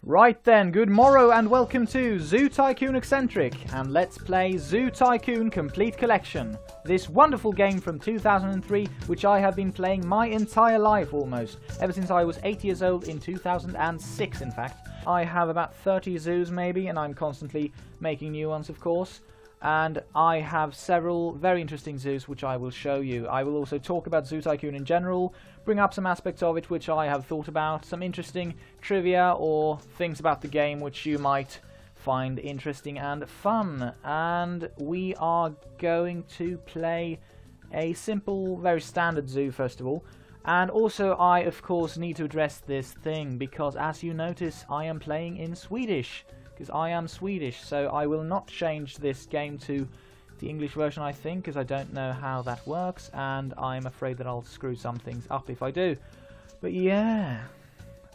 Right then, good morrow and welcome to Zoo Tycoon Eccentric, and let's play Zoo Tycoon Complete Collection. This wonderful game from 2003, which I have been playing my entire life almost, ever since I was 8 years old in 2006 in fact. I have about 30 zoos maybe, and I'm constantly making new ones of course. And I have several very interesting zoos which I will show you. I will also talk about Zoo Tycoon in general, bring up some aspects of it which I have thought about, some interesting trivia or things about the game which you might find interesting and fun. And we are going to play a simple, very standard zoo first of all. And also I of course need to address this thing, because as you notice I am playing in Swedish. Because I am Swedish, so I will not change this game to the English version, I think, because I don't know how that works, and I'm afraid that I'll screw some things up if I do. But yeah.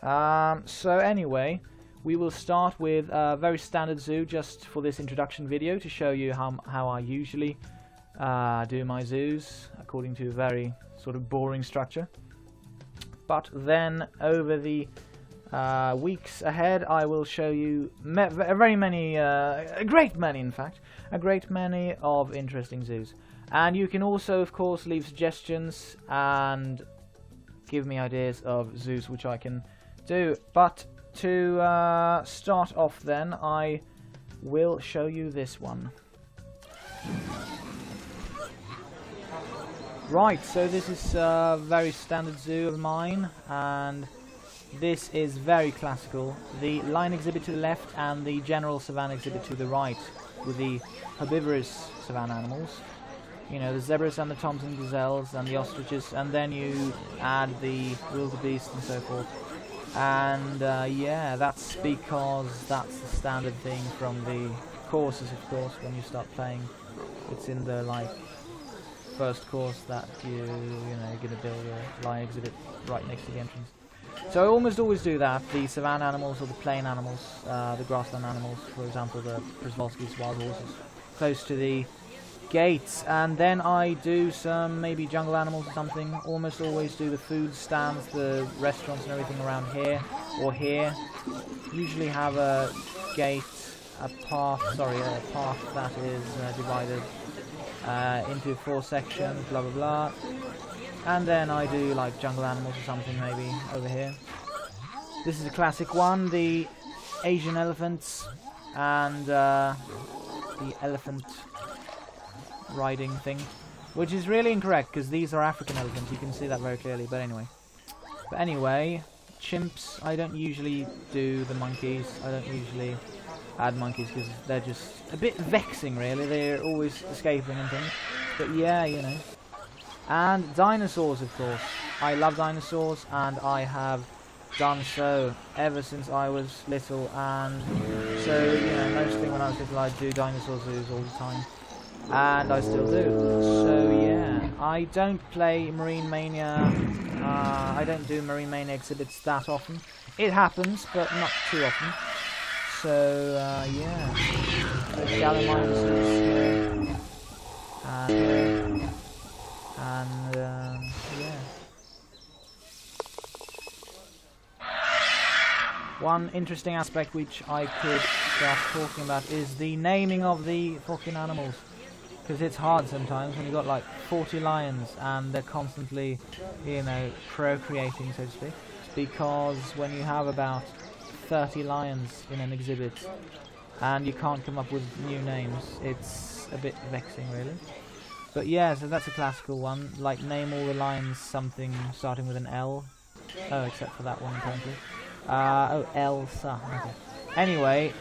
So anyway, we will start with a very standard zoo just for this introduction video to show you how I usually do my zoos, according to a very sort of boring structure. But then over the weeks ahead I will show you a great many of interesting zoos. And you can also of course leave suggestions and give me ideas of zoos which I can do. But to start off then, I will show you this one. Right, so this is a very standard zoo of mine, and this is very classical. The lion exhibit to the left and the general savanna exhibit to the right, with the herbivorous savanna animals. You know, the zebras and the toms and gazelles and the ostriches, and then you add the wildebeest and so forth. And yeah, that's because that's the standard thing from the courses, of course, when you start playing. It's in the first course that you're gonna build a lion exhibit right next to the entrance. So I almost always do that, the savanna animals or the plain animals, the grassland animals, for example the Przewalski's wild horses, close to the gates. And then I do some maybe jungle animals or something. Almost always do the food stands, the restaurants and everything around here or here. Usually have a gate, a path that is divided into 4 sections, blah blah blah. And then I do like jungle animals or something maybe over here. This is a classic one, the Asian elephants and the elephant riding thing, which is really incorrect because these are African elephants, you can see that very clearly, but anyway. Chimps, I don't usually do the monkeys, I don't usually add monkeys because they're just a bit vexing really, they're always escaping and things, but yeah, you know. And dinosaurs, of course. I love dinosaurs, and I have done so ever since I was little. And so, you know, mostly when I was little, I'd do dinosaur zoos all the time, and I still do. So yeah, I don't play Marine Mania. I don't do Marine Mania exhibits that often. It happens, but not too often. So yeah, so Gallimimuses here, and and yeah. One interesting aspect which I could start talking about is the naming of the fucking animals, because it's hard sometimes when you've got like 40 lions and they're constantly, you know, procreating, so to speak, because when you have about 30 lions in an exhibit and you can't come up with new names, it's a bit vexing really. But yeah, so that's a classical one, like name all the lions something starting with an L. Oh, except for that one apparently. Oh, Elsa. Okay. Anyway,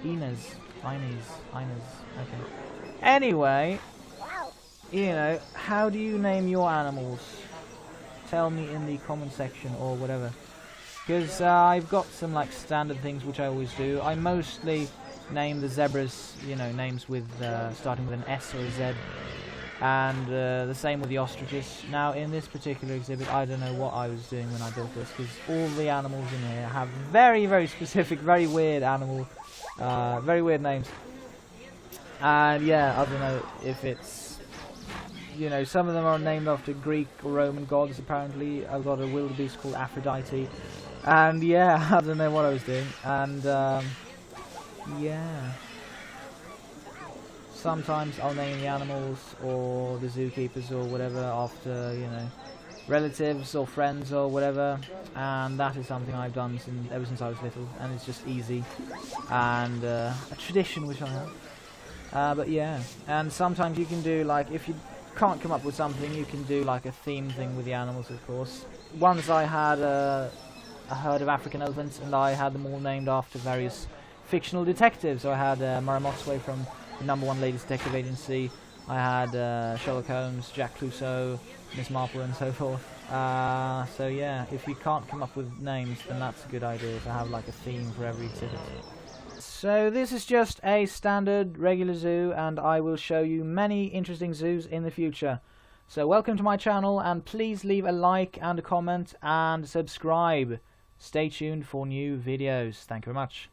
Inez. Okay. Anyway, you know, how do you name your animals? Tell me in the comment section or whatever. Because I've got some like standard things which I always do. I mostly name the zebras, you know, names with starting with an S or a Z, and the same with the ostriches. Now in this particular exhibit I don't know what I was doing when I built this, because all the animals in here have very very specific, very weird very weird names, and yeah, I don't know if it's you know, some of them are named after Greek or Roman gods. Apparently, I've got a wildebeest called Aphrodite, and yeah, I don't know what I was doing, and yeah. Sometimes I'll name the animals or the zookeepers or whatever after, you know, relatives or friends or whatever, and that is something I've done ever since I was little, and it's just easy and a tradition which I have. But yeah, and sometimes you can do, like, if you can't come up with something, you can do like a theme thing with the animals, of course. Once I had a herd of African elephants, and I had them all named after various fictional detectives. So I had Maramotswe from the #1 Ladies Detective Agency. I had Sherlock Holmes, Jack Clouseau, Miss Marple, and so forth. So yeah, if you can't come up with names, then that's a good idea to have like a theme for every exhibit. So this is just a standard regular zoo, and I will show you many interesting zoos in the future. So welcome to my channel, and please leave a like and a comment and subscribe. Stay tuned for new videos. Thank you very much.